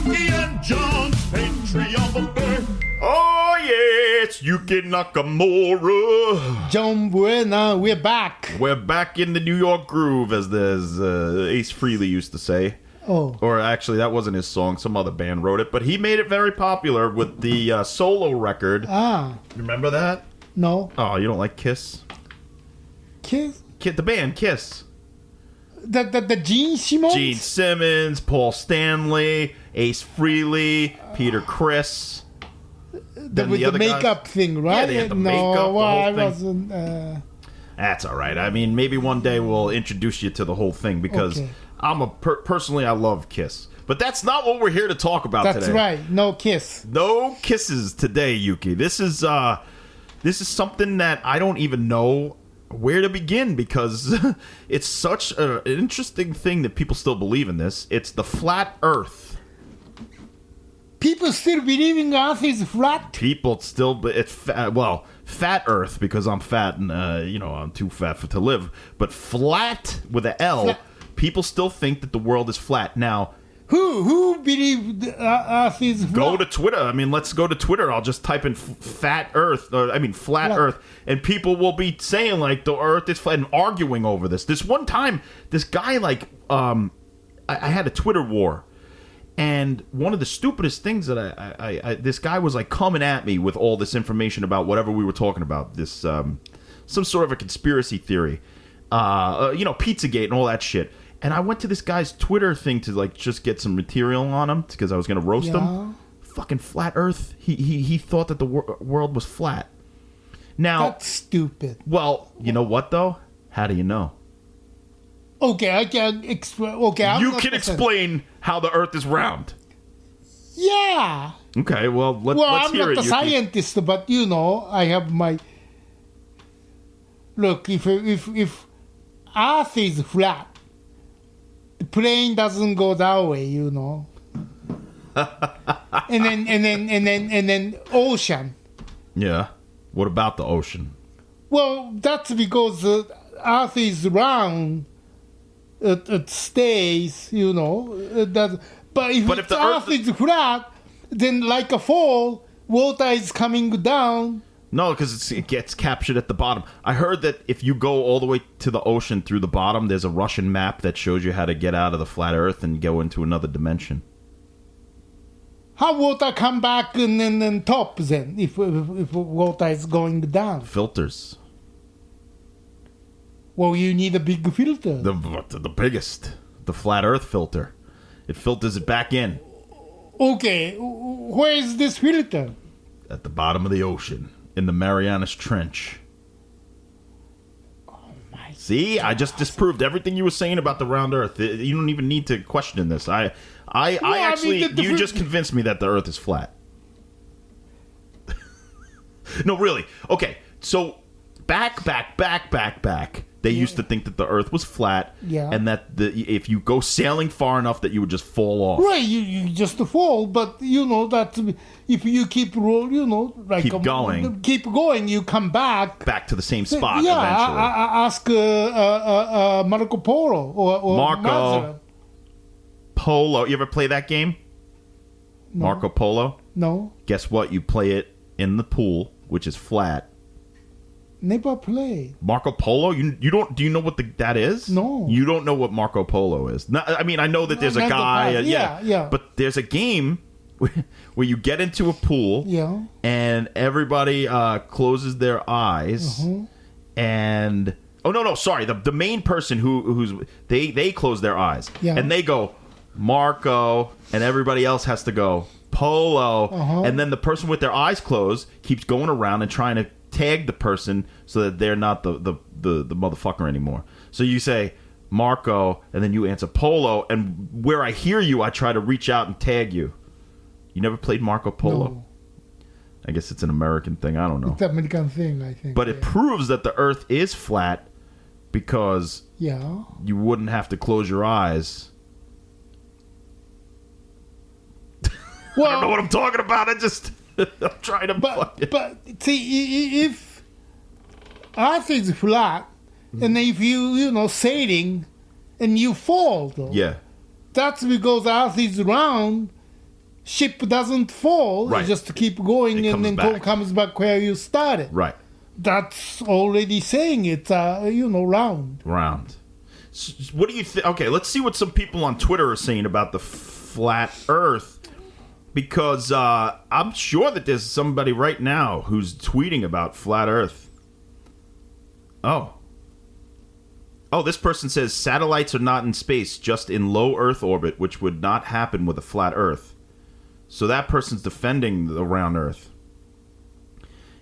Yuki and John's Patreon. Oh, yeah, it's Yuki Nakamura. John Buena, we're back. We're back in the New York groove, as Ace Frehley used to say. Oh. Or actually, that wasn't his song. Some other band wrote it. But he made it very popular with the solo record. Ah. You remember that? No. Oh, you don't like Kiss? Kiss? The band Kiss. The Gene Simmons? Gene Simmons, Paul Stanley, Ace Frehley, Peter Criss. The makeup thing, right? Yeah, they had the makeup, the whole I thing. wasn't... That's all right. I mean, maybe one day we'll introduce you to the whole thing because Okay. I'm personally, I love Kiss. But that's not what we're here to talk about today. That's right. No Kiss. No kisses today, Yuki. This is something that I don't even know where to begin because it's such an interesting thing that people still believe in this. It's the flat Earth. People still believing Earth is flat? People still, it's fat Earth because I'm fat and I'm too fat to live. But flat with an L, Flat. people still think that the world is flat. Now, Who believe the Earth is flat? go to Twitter. I mean, let's go to Twitter. I'll just type in flat Earth, flat Flat. Earth, and people will be saying like the Earth is flat and arguing over this. This one time, this guy I had a Twitter war. And one of the stupidest things that I this guy was like coming at me with all this information about whatever we were talking about, this some sort of a conspiracy theory, Pizzagate and all that shit. And I went to this guy's Twitter thing to like just get some material on him because I was gonna roast him. Fucking flat Earth. He thought that the world was flat. Now That's stupid. Well, you know what though? How do you know? Okay, I can explain. Okay, You can explain how the Earth is round. Yeah. Okay, well, let's I'm hear not it, a Yuki. scientist, but I have my. Look, if Earth is flat, the plane doesn't go that way, and then ocean. Yeah. What about the ocean? Well, that's because Earth is round. It stays, But if the Earth is flat, then like a fall, water is coming down. No, because it gets captured at the bottom. I heard that if you go all the way to the ocean through the bottom, there's a Russian map that shows you how to get out of the flat Earth and go into another dimension. How water come back and then top then if water is going down? Filters. Well, you need a big filter. The biggest. The flat Earth filter. It filters it back in. Okay, where is this filter? At the bottom of the ocean. In the Marianas Trench. Oh my! See, I just disproved everything you were saying about the round Earth. You don't even need to question this. You just convinced me that the Earth is flat. No, really. Okay, so back. They used to think that the Earth was flat, and that if you go sailing far enough, that you would just fall off. Right, you just fall, but that if you keep keep going, you come back to the same spot. Yeah, eventually. ask Marco Polo or Marco Mazzara. Polo. You ever play that game? No. Marco Polo. No, Guess what? You play it in the pool, which is flat. never played. Marco Polo? You don't? Do you know what that is? No. You don't know what Marco Polo is? No, I mean, I know that there's a guy. Yeah. But there's a game where you get into a pool. Yeah. And everybody closes their eyes. And no, sorry. The main person who's they close their eyes. Yeah. And they go Marco, and everybody else has to go Polo. And then the person with their eyes closed keeps going around and trying to tag the person so that they're not the motherfucker anymore. So you say Marco, and then you answer Polo, and where I hear you, I try to reach out and tag you. You never played Marco Polo? No. I guess it's an American thing. I don't know. It's an American thing, I think. But it proves that the Earth is flat because you wouldn't have to close your eyes. Well, I don't know what I'm talking about. I'm trying to. But see, if Earth is flat, and if you sailing, and you fall, though, Yeah. that's because Earth is round. ship doesn't fall. Right. You just keep going It and then comes back. comes back where you started. Right. That's already saying it's round. Round. What do you think? Okay, let's see what some people on Twitter are saying about the flat Earth. Because I'm sure that there's somebody right now who's tweeting about flat Earth. Oh, this person says satellites are not in space, just in low Earth orbit, which would not happen with a flat Earth. So that person's defending the round Earth.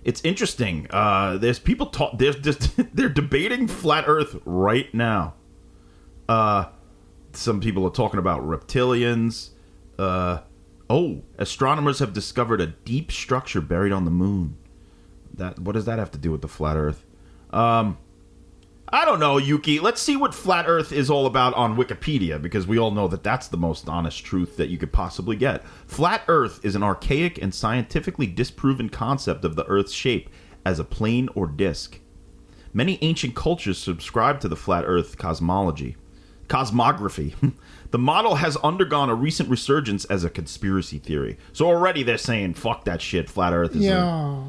It's interesting. There's people they're debating flat Earth right now. Some people are talking about reptilians. Astronomers have discovered a deep structure buried on the moon. What does that have to do with the flat Earth? I don't know, Yuki. Let's see what flat Earth is all about on Wikipedia, because we all know that that's the most honest truth that you could possibly get. Flat Earth is an archaic and scientifically disproven concept of the Earth's shape as a plane or disk. Many ancient cultures subscribe to the flat Earth cosmography. The model has undergone a recent resurgence as a conspiracy theory. So already they're saying, fuck that shit, flat Earth is Yeah.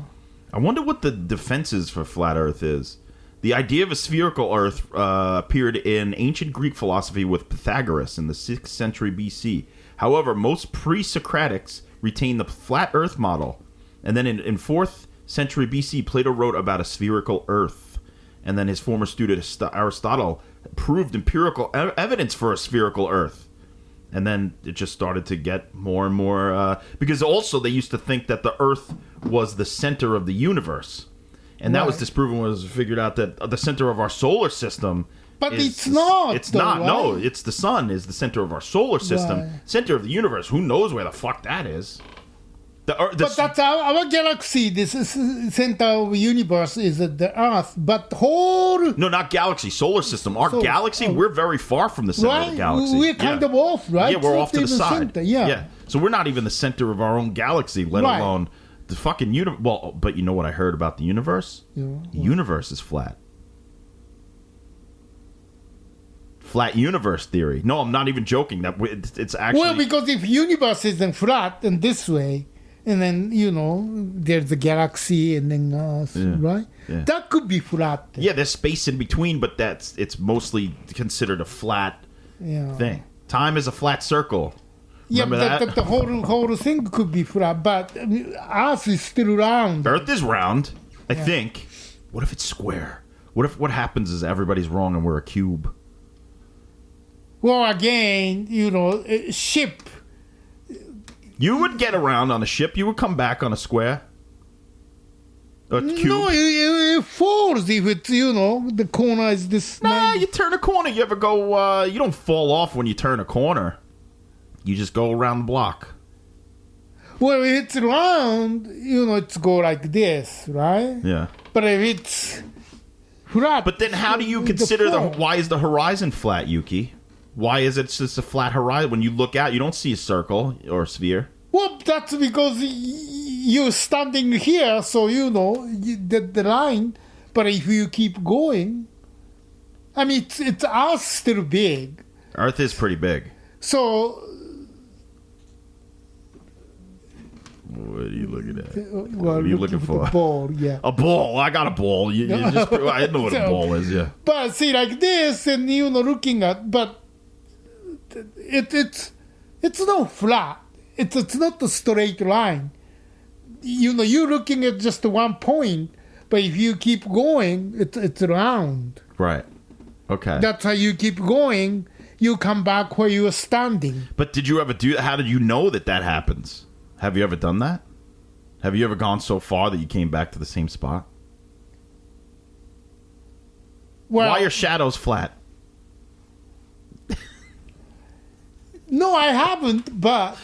I wonder what the defenses for flat Earth is. The idea of a spherical Earth appeared in ancient Greek philosophy with Pythagoras in the 6th century BC. However, most pre-Socratics retained the flat Earth model. And then in 4th century BC, Plato wrote about a spherical Earth. And then his former student Aristotle proved empirical evidence for a spherical Earth. And then it just started to get more and more... because also they used to think that the Earth was the center of the universe. And that was disproven when it was figured out that the center of our solar system... But it's not. It's though, not. right? No, it's the sun is the center of our solar system. Right. Center of the universe. Who knows where the fuck that is? But that's our galaxy. This is center of the universe is the Earth. But whole... No, not galaxy. Solar system. Our galaxy, we're very far from the center of the galaxy. We're kind of off, right? Yeah, we're off to the It's not side. even center, yeah. So we're not even the center of our own galaxy, let Right. alone the fucking universe. Well, but you know what I heard about the universe? Yeah. The universe is flat. Flat universe theory. No, I'm not even joking. It's actually... Well, because if universe isn't flat and this way, and then, there's a galaxy and then Earth, right? Yeah. That could be flat. Yeah, there's space in between, but it's mostly considered a flat thing. Time is a flat circle. Yeah, Remember but the whole thing could be flat, but Earth is still round. Earth is round, I think. What if it's square? What happens is everybody's wrong and we're a cube? Well, again, a ship. You would get around on a ship. You would come back on a square. A cube. No, it falls if it's, the corner is this. Nah, you turn a corner. You ever go, you don't fall off when you turn a corner. You just go around the block. Well, if it's round, it's go like this, right? Yeah. But if it's flat... But then how do you consider why is the horizon flat, Yuki? Why is it just a flat horizon? When you look out, you don't see a circle or a sphere. Well, that's because you're standing here, so the line. But if you keep going, I mean, it's Earth still big. Earth is pretty big. So... What are you looking at? Well, What are you looking for? The ball, yeah. A ball. I got a ball. You just, I know what a ball is, yeah. But see, like this, and looking at, but it's not flat. It's not a straight line. You're looking at just one point, but if you keep going, it's round. Right. Okay. That's how you keep going. You come back where you were standing. But did you ever do that? How did you know that happens? Have you ever done that? Have you ever gone so far that you came back to the same spot? Well, Why are shadows flat? No, I haven't. But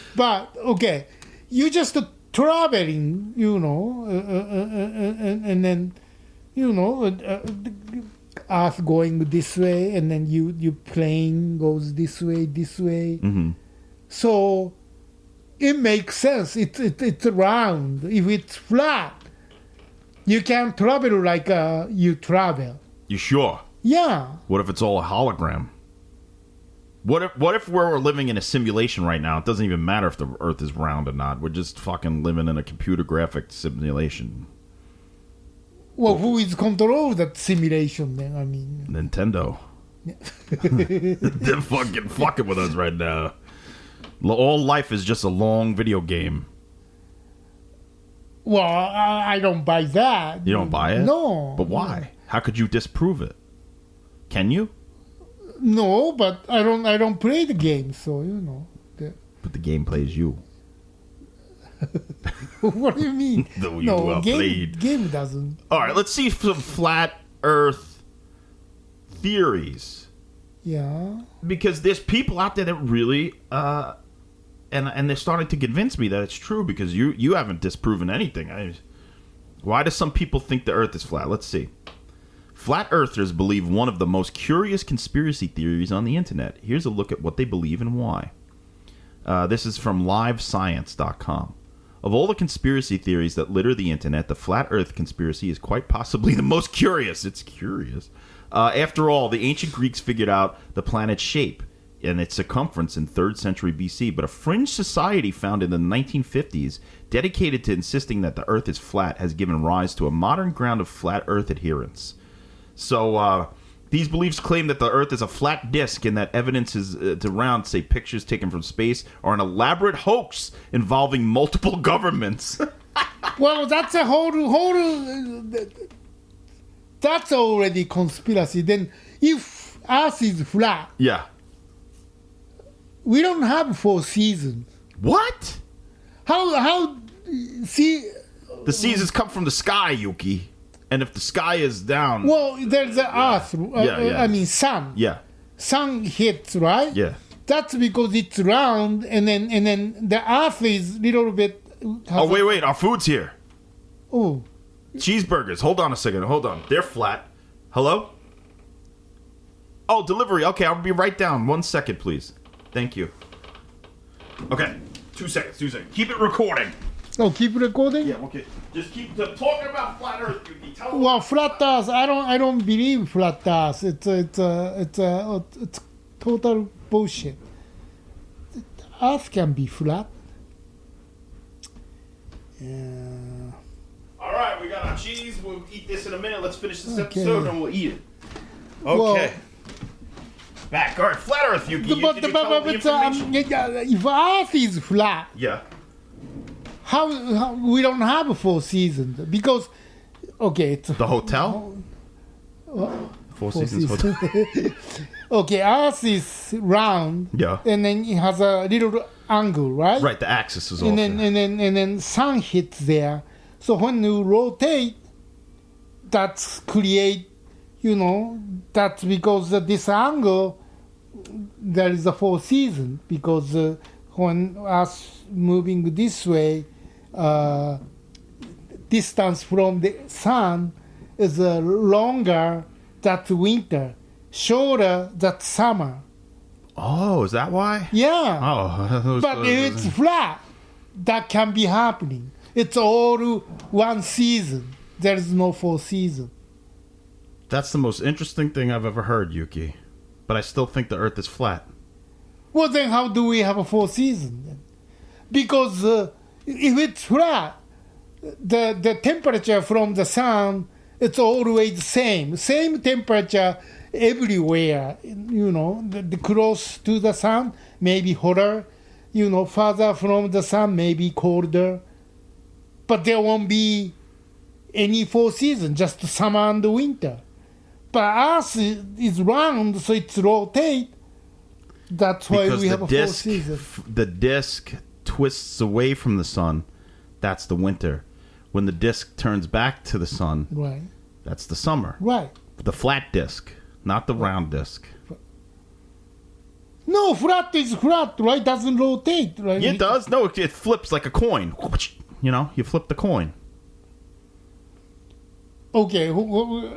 okay, you just traveling, and then Earth going this way, and then you plane goes this way. Mm-hmm. So it makes sense. It's round. If it's flat, you can travel like you travel. You sure? Yeah. What if it's all a hologram? What if we're living in a simulation right now? It doesn't even matter if the Earth is round or not. We're just fucking living in a computer graphic simulation. Well, who is control that simulation then? I mean, Nintendo. They're fucking with us right now. All life is just a long video game. Well, I don't buy that. You don't buy it? No. But why? How could you disprove it? Can you? No, but I don't play the game, so But the game plays you. What do you mean? Though you are played. Game doesn't. All right, let's see some flat Earth theories. Yeah. Because there's people out there that really, and they're starting to convince me that it's true because you haven't disproven anything. Why do some people think the Earth is flat? Let's see. Flat Earthers believe one of the most curious conspiracy theories on the internet. Here's a look at what they believe and why. This is from livescience.com. Of all the conspiracy theories that litter the internet, the flat Earth conspiracy is quite possibly the most curious. It's curious. After all, the ancient Greeks figured out the planet's shape and its circumference in 3rd century BC, but a fringe society founded in the 1950s dedicated to insisting that the Earth is flat has given rise to a modern ground of flat Earth adherence. So these beliefs claim that the Earth is a flat disk and that evidence is to round, say pictures taken from space, are an elaborate hoax involving multiple governments. Well, that's a whole. That's already conspiracy. Then, if Earth is flat, Yeah. we don't have 4 seasons. What? How see? The seasons come from the sky, Yuki. And if the sky is down... Well, there's the Earth. Yeah. I mean, sun. Yeah. Sun hits, right? Yeah. That's because it's round, and then the Earth is little bit. Oh, wait. Our food's here. Oh. Cheeseburgers. Hold on a second. Hold on. They're flat. Hello? Oh, delivery. Okay, I'll be right down. 1 second, please. Thank you. Okay. 2 seconds. Keep it recording. Oh, keep recording? Yeah, okay. Just keep talking about flat Earth, Yuki. Tell them. Well, flat Earth. I don't believe flat Earth. It's total bullshit. Earth can be flat. All right, we got our cheese. We'll eat this in a minute. Let's finish this Okay. episode and we'll eat it. Okay. Well, Back. All right, flat Earth, Yuki. but Did you tell them the information? if Earth is flat, Yeah. how we don't have 4 seasons because it's The hotel? Four Seasons Hotel. Okay, Earth is round. Yeah. And then it has a little angle, right? Right, the axis is off. And then sun hits there. So when you rotate, that's create, that's because this angle, there is a 4 season because when Earth moving this way, distance from the sun is longer. That's winter, shorter. That's summer. Oh, is that why? Yeah. Oh. But if it's flat, that can be happening. It's all 1 season. There is no 4 season. That's the most interesting thing I've ever heard, Yuki. But I still think the Earth is flat. Well, then how do we have a 4 season then? Because if it's flat, the temperature from the sun, it's always the same. Same temperature everywhere. The close to the sun, maybe hotter. Farther from the sun, maybe colder. But there won't be any 4 seasons, just summer and winter. But Earth is round, so it's rotate. That's why Because we have a 4 seasons. The disk twists away from the sun. That's the winter. When the disk turns back to the sun, Right. that's the summer. Right. The flat disk, not the round disk. No, flat is flat, right? Doesn't rotate, right? Yeah, it does. No, it flips like a coin. You flip the coin. Okay,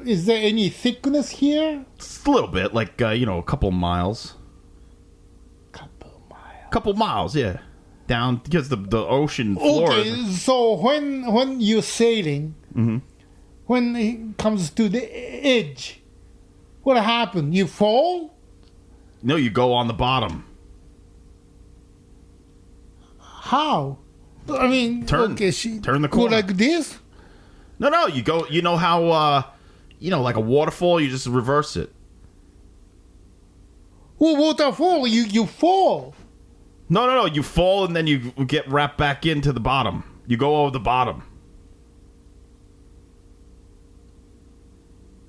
is there any thickness here? It's a little bit, like, a couple miles. Couple miles, yeah. Down, because the ocean floor. Okay, so when you're sailing, when it comes to the edge, what happened? You fall? No, you go on the bottom. How? I mean, Turn the go corner. like this? No, you go. You know how, like a waterfall, you just reverse it. Well, waterfall, you fall. No, you fall and then you get wrapped back into the bottom. You go over the bottom.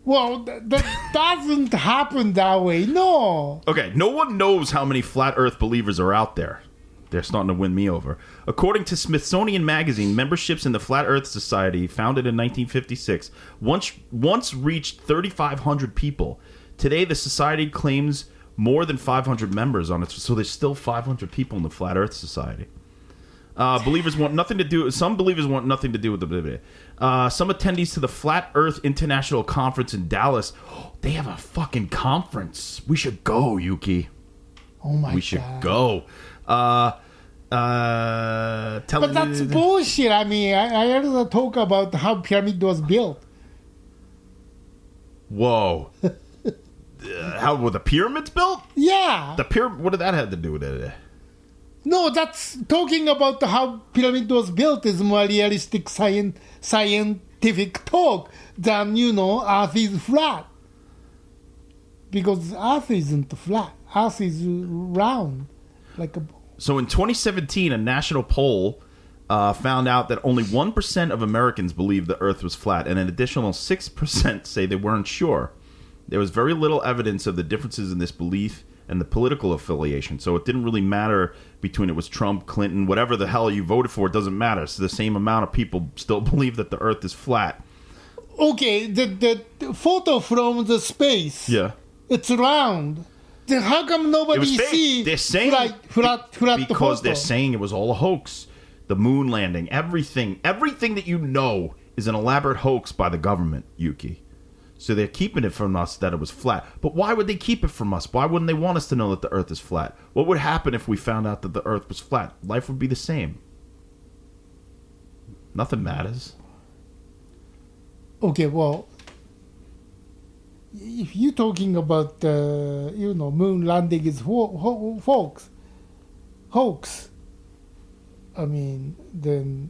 Well, that doesn't happen that way. No. Okay, no one knows how many flat Earth believers are out there. They're starting to win me over. According to Smithsonian Magazine, memberships in the Flat Earth Society, founded in 1956, once reached 3,500 people. Today, the society claims more than 500 members on it, so there's still 500 people in the Flat Earth Society. Believers want nothing to do. Some believers want nothing to do with the. Some attendees to the Flat Earth International Conference in Dallas. They have a fucking conference. We should go, Yuki. Oh my god. We should go. But that's bullshit. I mean, I also talk about how pyramid was built. Whoa. How were the pyramids built? Yeah. What did that have to do with it? No, that's talking about how pyramid was built is more realistic scientific talk than, Earth is flat. Because Earth isn't flat. Earth is round, like a ball. So in 2017, a national poll found out that only 1% of Americans believed the Earth was flat, and an additional 6% say they weren't sure. There was very little evidence of the differences in this belief and the political affiliation, so it didn't really matter between it was Trump, Clinton, whatever the hell you voted for, it doesn't matter. So the same amount of people still believe that the Earth is flat. Okay, the photo from the space, it's round. Then how come nobody see they're saying flat because photo? they're saying it was all a hoax. The moon landing, everything that you know is an elaborate hoax by the government, Yuki. So they're keeping it from us that it was flat. But why would they keep it from us? Why wouldn't they want us to know that the Earth is flat? What would happen if we found out that the Earth was flat? Life would be the same. Nothing matters. Okay, well, if you're talking about, moon landing is hoax, I mean, then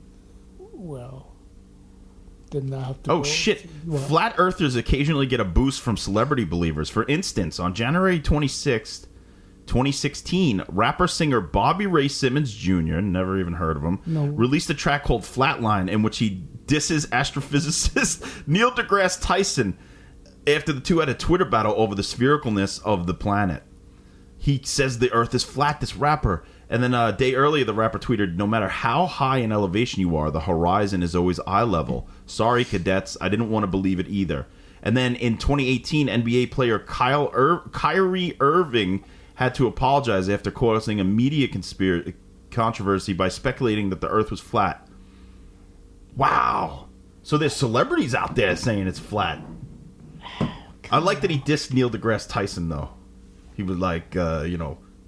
I have to. Oh, shit. Flat Earthers occasionally get a boost from celebrity believers. For instance, on January 26th, 2016, rapper-singer Bobby Ray Simmons Jr., never even heard of him, released a track called Flatline in which he disses astrophysicist Neil deGrasse Tyson after the two had a Twitter battle over the sphericalness of the planet. He says the Earth is flat, this rapper. And then a day earlier, the rapper tweeted, "No matter how high in elevation you are, the horizon is always eye level. Sorry, cadets, I didn't want to believe it either." And then in 2018, NBA player Kyrie Irving had to apologize after causing a media controversy by speculating that the Earth was flat. Wow. So there's celebrities out there saying it's flat. I like that he dissed Neil deGrasse Tyson, though. He was like,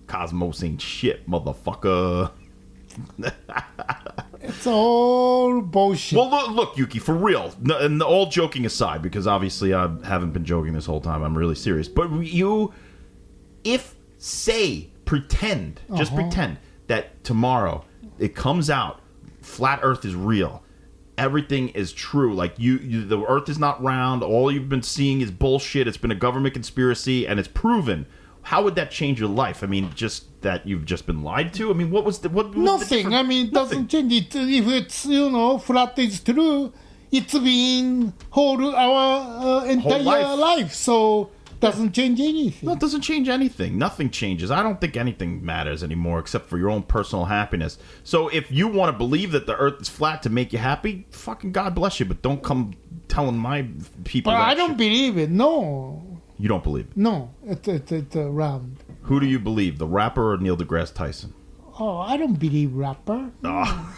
Cosmos ain't shit, motherfucker. It's all bullshit. Well, look, Yuki, for real. And all joking aside, because obviously I haven't been joking this whole time. I'm really serious. But pretend that tomorrow it comes out, flat Earth is real. Everything is true. Like the Earth is not round. All you've been seeing is bullshit. It's been a government conspiracy, and it's proven. How would that change your life? I mean, just that you've just been lied to? I mean, what? Nothing. I mean, it doesn't change it. If it's, flat is true, it's been our entire life. So doesn't change anything. No, it doesn't change anything. Nothing changes. I don't think anything matters anymore except for your own personal happiness. So if you want to believe that the Earth is flat to make you happy, fucking God bless you. But don't come telling my people But that I don't believe it. No. You don't believe it? No, it's round. Who do you believe, the rapper or Neil deGrasse Tyson? Oh, I don't believe rapper. Oh.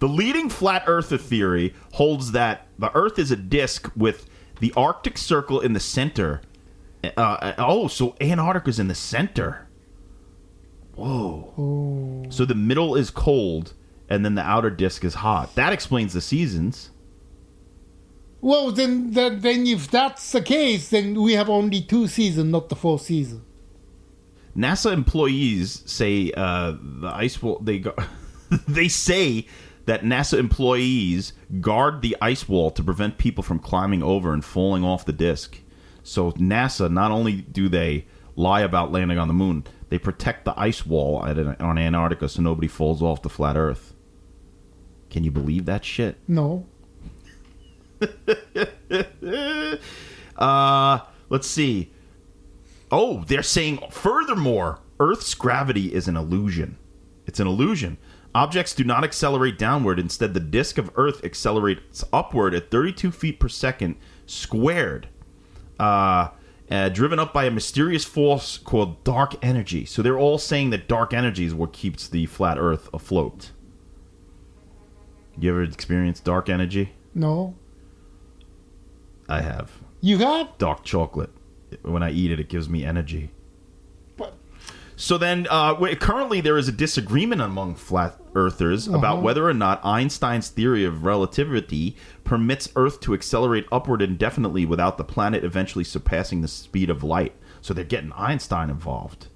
The leading flat earther theory holds that the Earth is a disk with the Arctic Circle in the center. So Antarctica's in the center. Whoa. Oh. So the middle is cold, and then the outer disk is hot. That explains the seasons. Well, then if that's the case, then we have only 2 seasons, not the 4 season. NASA employees say the ice wall. They say that NASA employees guard the ice wall to prevent people from climbing over and falling off the disk. So NASA, not only do they lie about landing on the moon, they protect the ice wall on Antarctica so nobody falls off the flat Earth. Can you believe that shit? No. Let's see. Oh, they're saying, furthermore, Earth's gravity is an illusion. It's an illusion. Objects do not accelerate downward. Instead, the disk of Earth accelerates upward at 32 feet per second squared, driven up by a mysterious force called dark energy. So they're all saying that dark energy is what keeps the flat Earth afloat. You ever experienced dark energy? No. I have. You have? Dark chocolate. When I eat it, it gives me energy. What? So then, currently there is a disagreement among flat earthers about whether or not Einstein's theory of relativity permits Earth to accelerate upward indefinitely without the planet eventually surpassing the speed of light. So they're getting Einstein involved.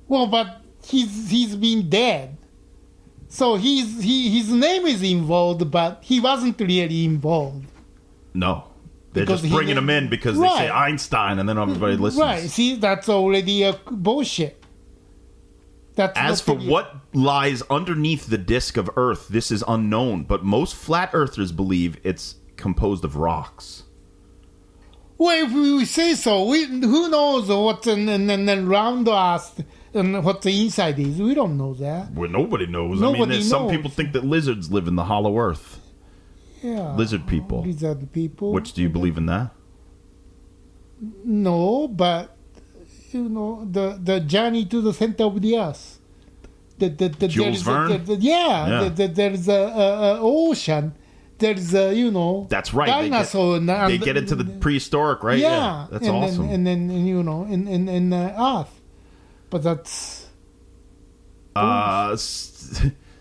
Well, but he's been dead. So his name is involved, but he wasn't really involved. No. They're Because just bringing him in because they say Einstein and then everybody listens. Right. See, that's already a bullshit. As for what lies underneath the disk of Earth, this is unknown, but most flat earthers believe it's composed of rocks. Well, if we say so, who knows what's around us and what the inside is? We don't know that. Well, nobody knows. Nobody some knows. people think that lizards live in the hollow Earth. Yeah. Lizard people. Lizard people. Which, do you believe in that? No, but the journey to the center of the earth. Jules Verne? There's a ocean. There's a That's right. dinosaur. They get into the prehistoric, right? Yeah, That's and awesome. Then in Earth, but that's.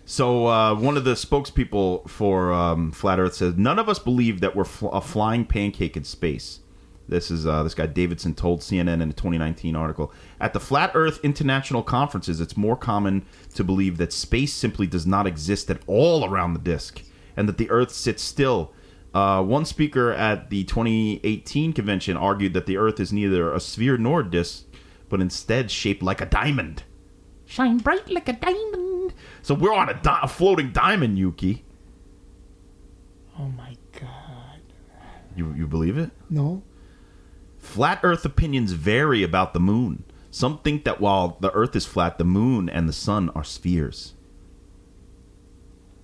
So one of the spokespeople for Flat Earth says, none of us believe that we're a flying pancake in space. This is this guy Davidson told CNN in a 2019 article. At the Flat Earth International Conferences, it's more common to believe that space simply does not exist at all around the disk, and that the Earth sits still. One speaker at the 2018 convention argued that the Earth is neither a sphere nor a disk, but instead shaped like a diamond. Shine bright like a diamond. So we're on a floating diamond, Yuki. Oh my God. You believe it? No. Flat Earth opinions vary about the moon. Some think that while the Earth is flat, the moon and the sun are spheres.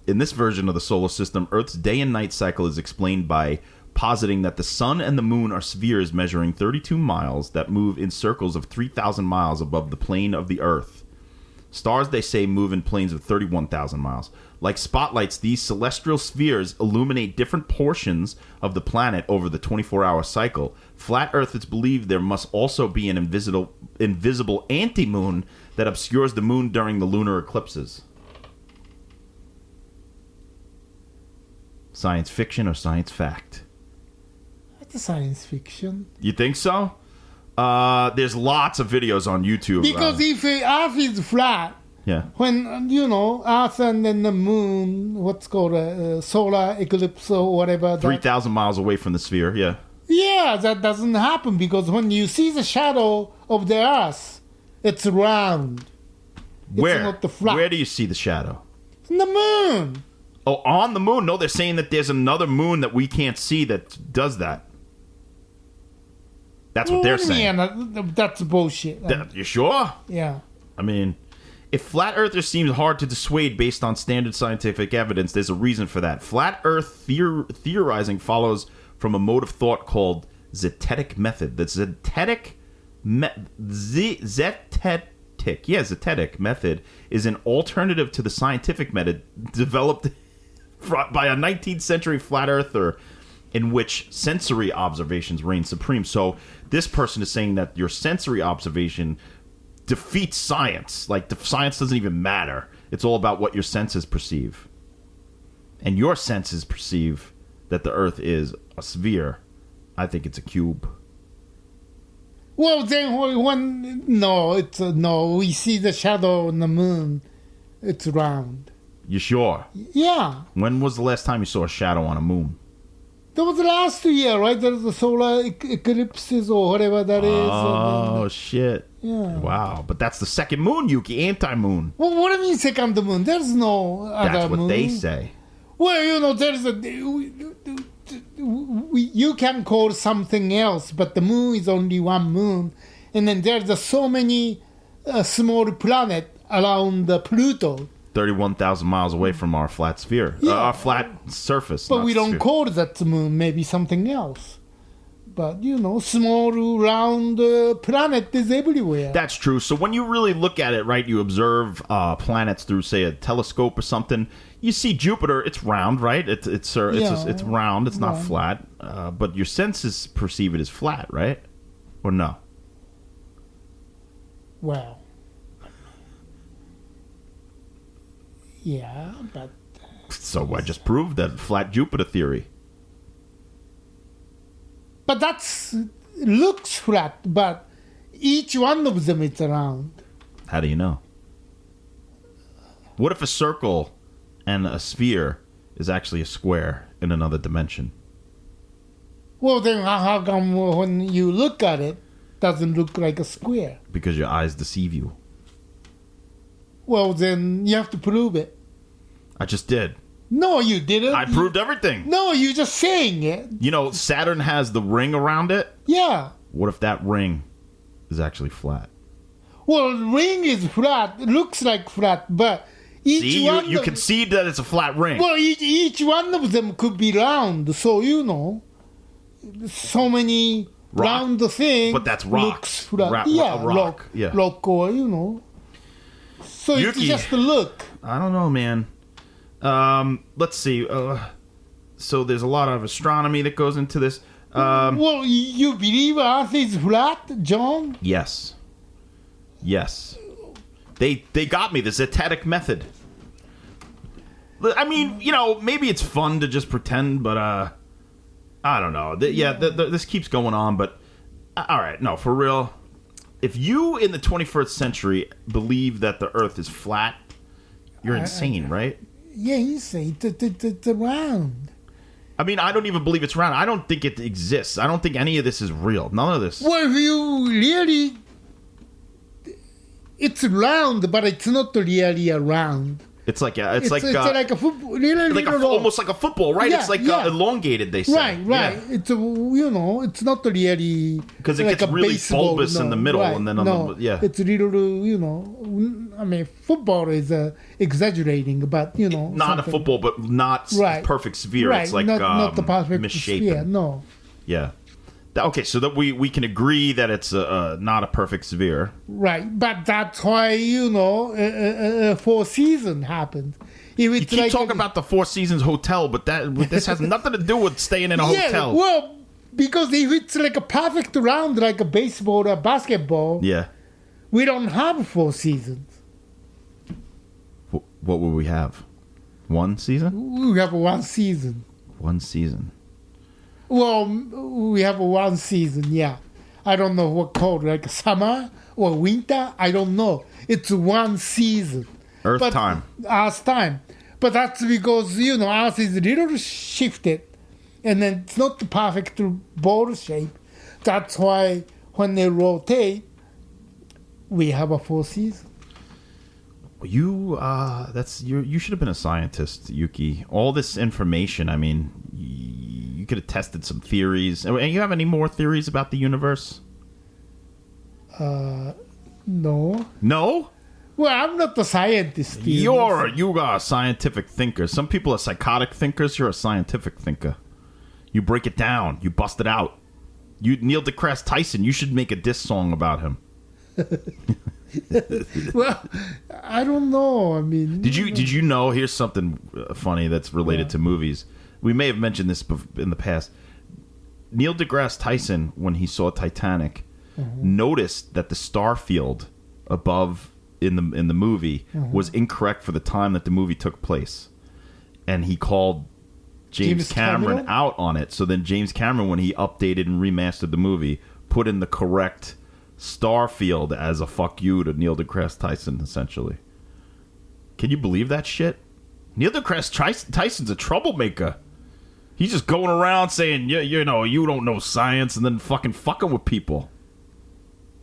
In this version of the solar system, Earth's day and night cycle is explained by positing that the sun and the moon are spheres measuring 32 miles that move in circles of 3,000 miles above the plane of the Earth. Stars, they say, move in planes of 31,000 miles. Like spotlights, these celestial spheres illuminate different portions of the planet over the 24-hour cycle. Flat Earthers believe there must also be an invisible anti-moon that obscures the moon during the lunar eclipses. Science fiction or science fact? That's science fiction. You think so? There's lots of videos on YouTube. Because if Earth is flat, yeah, when Earth and then the moon, what's called a solar eclipse or whatever, 3,000 miles away from the sphere, yeah. Yeah, that doesn't happen because when you see the shadow of the Earth, it's round. Where? It's not the flat. Where do you see the shadow? In the moon. Oh, on the moon? No, they're saying that there's another moon that we can't see that does that. That's what they're saying. Yeah, that's bullshit. You sure? Yeah. I mean, if flat earthers seem hard to dissuade based on standard scientific evidence, there's a reason for that. Flat earth theorizing follows from a mode of thought called zetetic method. The zetetic method is an alternative to the scientific method developed by a 19th century flat earther in which sensory observations reign supreme. So this person is saying that your sensory observation defeats science. Like, the science doesn't even matter. It's all about what your senses perceive. And your senses perceive that the Earth is a sphere. I think it's a cube. Well, then when no, it's no. We see the shadow on the moon. It's round. You sure? Yeah. When was the last time you saw a shadow on a moon? That was last year, right? There's the solar eclipses or whatever that is. Oh, shit. Yeah. Wow. But that's the second moon, Yuki. Anti-moon. Well, what do you mean second moon? There's no other That's what moon. they say. Well, there's you can call something else, but the moon is only one moon. And then there's so many small planets around Pluto. 31,000 miles away from our flat sphere. Yeah. Our flat surface. But not we don't sphere. call that the moon, maybe something else. But, small round planet is everywhere. That's true. So when you really look at it, right, you observe planets through, say, a telescope or something. You see Jupiter. It's round, right? It's round. It's not flat. But your senses perceive it as flat, right? Or no? Well, yeah, but... So I just proved that flat Jupiter theory. But that's looks flat, but each one of them is round. How do you know? What if a circle and a sphere is actually a square in another dimension? Well, then how come when you look at it, doesn't look like a square? Because your eyes deceive you. Well, then you have to prove it. I just did. No, you didn't. I proved everything. No, you're just saying it. Saturn has the ring around it. Yeah. What if that ring is actually flat? Well, ring is flat. It looks like flat, but each See, one... you concede that it's a flat ring. Well, each one of them could be round. So, so many round things. But that's rock. Looks flat. Rock. Yeah. Rock or, So Yuki, it's just a look. I don't know, man. Let's see. So there's a lot of astronomy that goes into this. Well, you believe Earth is flat, John? Yes. They got me, the Zetetic method. I mean, maybe it's fun to just pretend, but I don't know. This keeps going on, but all right, no, for real. If you in the 21st century believe that the Earth is flat, you're insane, right? Yeah, you say it's round. I mean, I don't even believe it's round. I don't think it exists. I don't think any of this is real. None of this. Well, if you really... It's round, but it's not really a round. It's like a football, almost like a football, right? Yeah, it's like yeah. Elongated. They say, right. Yeah. It's it's not really because it like gets a really baseball, bulbous in the middle, right, and then it's little. I mean, football is exaggerating, but not something. a football, but not perfect sphere. Right. It's like not the perfect misshapen. sphere. No. Yeah. Okay, so that we can agree that it's not a perfect sphere. Right, but that's why Four Seasons happened. You keep talking about the Four Seasons Hotel, but this has nothing to do with staying in a hotel. Well, because if it's like a perfect round, like a baseball or basketball, we don't have Four Seasons. What would we have? One season? We have one season. One season. Well, we have one season, yeah. I don't know what called, like summer or winter. I don't know. It's one season. Earth time. But that's because, Earth is a little shifted. And then it's not the perfect ball shape. That's why when they rotate, we have a four season. You should have been a scientist, Yuki. All this information, I mean, you could have tested some theories. And you have any more theories about the universe? No. No? Well, I'm not a scientist. You are a scientific thinker. Some people are psychotic thinkers. You're a scientific thinker. You break it down. You bust it out. Neil deGrasse Tyson, you should make a diss song about him. Well, I don't know. I mean, did you know? Here's something funny that's related to movies. We may have mentioned this in the past. Neil deGrasse Tyson, when he saw Titanic, noticed that the star field above in the movie was incorrect for the time that the movie took place, and he called James Cameron out on it. So then James Cameron, when he updated and remastered the movie, put in the correct Starfield as a fuck you to Neil deGrasse Tyson, essentially. Can you believe that shit? Neil deGrasse Tyson's a troublemaker. He's just going around saying, you know, you don't know science, and then fucking with people.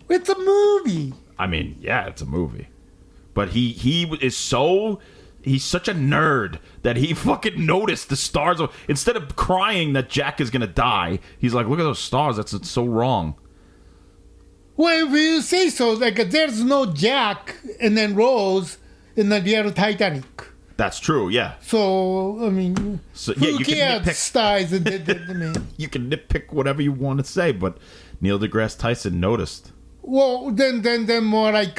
It's a movie. I mean, yeah, it's a movie. But he is so... He's such a nerd that he fucking noticed the stars. Instead of crying that Jack is going to die, he's like, look at those stars. It's so wrong. Well, if you say so, like there's no Jack and then Rose in the real Titanic. That's true, yeah. So, I mean, you who can cares nitpick. stars? And You can nitpick whatever you want to say, but Neil deGrasse Tyson noticed. well, then more like...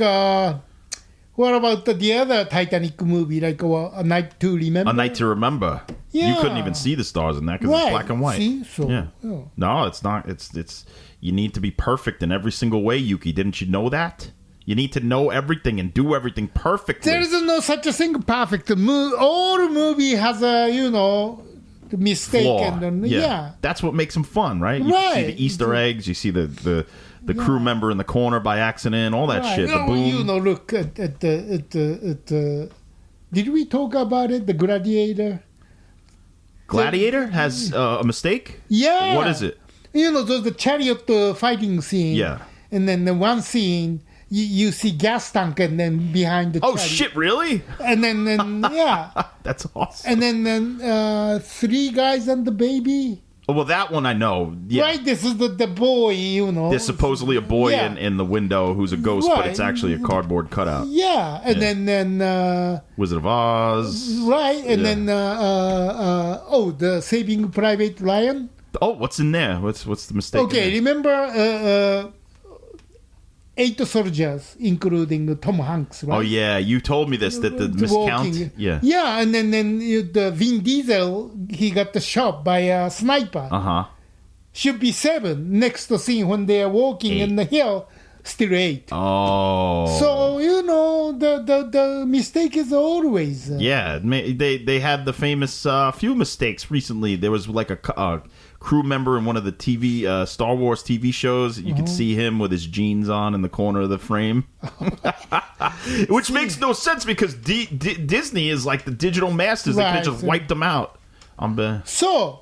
what about the other Titanic movie, like A Night to Remember? A Night to Remember. Yeah. You couldn't even see the stars in that because it's black and white. See? So, yeah. No, it's not. It's. You need to be perfect in every single way, Yuki. Didn't you know that? You need to know everything and do everything perfectly. There is no such a thing perfect. All movie has a, the mistake. Flaw. And yeah. That's what makes them fun, right? You see the Easter eggs. You see the crew member in the corner by accident, all that shit. The boom. Look at did we talk about it? The Gladiator? Gladiator has a mistake? Yeah. What is it? The chariot fighting scene. Yeah. And then the one scene, you see gas tank and then behind the Oh, chariot. shit, really? And then yeah. That's awesome. And then three guys and the baby. Oh, well, that one I know. Yeah. Right, this is the boy, There's supposedly a boy Yeah. in the window who's a ghost, but it's actually a cardboard cutout. Yeah, and then Wizard of Oz. right, and Yeah. then the Saving Private Ryan. Oh, what's in there? What's the mistake? Okay, in there? remember 8 soldiers, including Tom Hanks, right? Oh yeah, you told me this that the miscount. Walking. Yeah. Yeah, and then the Vin Diesel, he got shot by a sniper. Should be 7. Next scene when they are walking 8. in the hill, still 8. Oh. So the mistake is always. Yeah, they had the famous few mistakes recently. There was like a crew member in one of the TV Star Wars TV shows. You could see him with his jeans on in the corner of the frame, which makes no sense because Disney is like the digital masters. They could have just wiped them out. So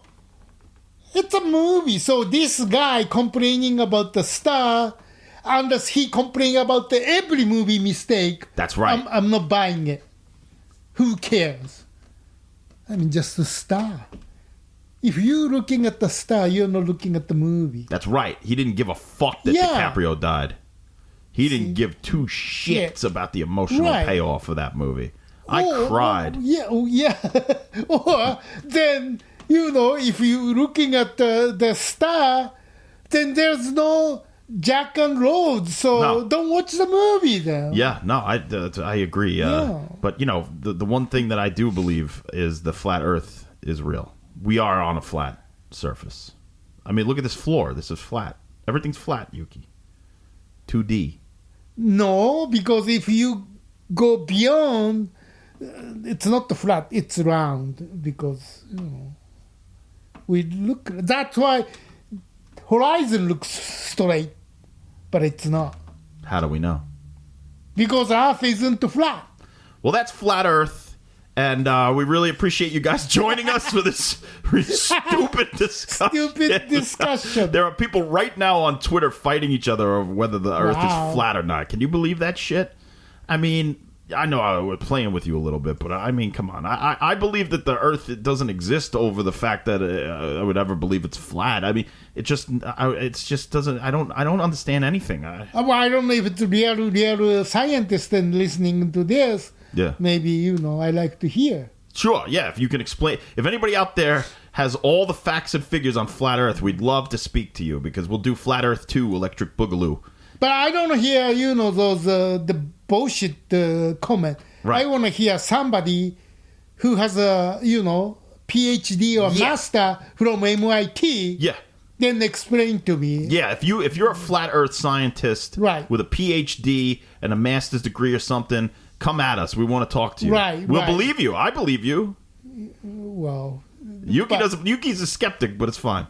it's a movie. So this guy complaining about the star, unless he complaining about every movie mistake. That's right. I'm not buying it. Who cares? I mean, just the star. If you're looking at the star, you're not looking at the movie. That's right. He didn't give a fuck that DiCaprio died. He didn't give two shits about the emotional payoff of that movie. I cried. Yeah. Or then, if you're looking at the star, then there's no Jack and Rose. So don't watch the movie then. Yeah, no, I agree. But, the one thing that I do believe is the flat earth is real. We are on a flat surface. I mean, look at this floor. This is flat. Everything's flat, Yuki. 2D. No, because if you go beyond, it's not flat, it's round. Because, we look. That's why horizon looks straight, but it's not. How do we know? Because Earth isn't flat. Well, that's flat Earth. And we really appreciate you guys joining us for this stupid discussion. There are people right now on Twitter fighting each other over whether the Earth is flat or not. Can you believe that shit? I mean, I know we're playing with you a little bit, but I mean, come on. I believe that the Earth doesn't exist over the fact that I would ever believe it's flat. I mean, it just doesn't. I don't understand anything. I don't know if it's real scientists and listening to this. Yeah. Maybe, I like to hear. Sure, yeah. If you can explain. If anybody out there has all the facts and figures on Flat Earth, we'd love to speak to you because we'll do Flat Earth 2 Electric Boogaloo. But I don't hear, those the bullshit comment. Right. I want to hear somebody who has a, PhD or master from MIT. Yeah. Then explain to me. Yeah, if you're a Flat Earth scientist with a PhD and a master's degree or something, come at us. We want to talk to you. We'll believe you. I believe you. Well, Yuki's a skeptic, but it's fine.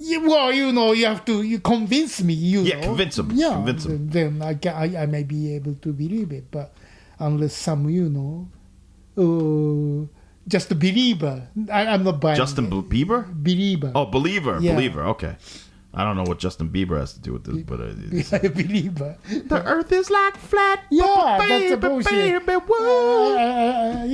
Yeah, well, you have to convince me. Yeah, convince him. Yeah, Convince him. Then I may be able to believe it, but unless some, just a believer, I'm not buying. Justin it. Bieber? Believer. Oh, believer. Yeah. Believer. Okay. I don't know what Justin Bieber has to do with this, but Yeah, believer. the Earth is like flat. Yeah, that's a bullshit. Baby, whoa.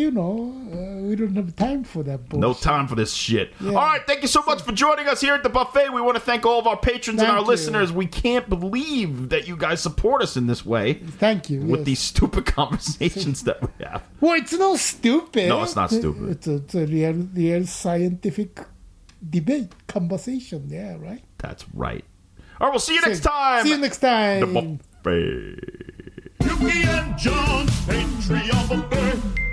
We don't have time for that bullshit. No time for this shit. Yeah. All right, thank you so much for joining us here at the buffet. We want to thank all of our patrons and Thank our you. listeners. We can't believe that you guys support us in this way Thank you. with yes. these stupid conversations that we have. Well, it's not stupid. No, it's not stupid. It's a real scientific debate, conversation. Yeah, right. That's right. All right, we'll see you next time. See you next time. The buffet. Yuki and John's Patreon buffet.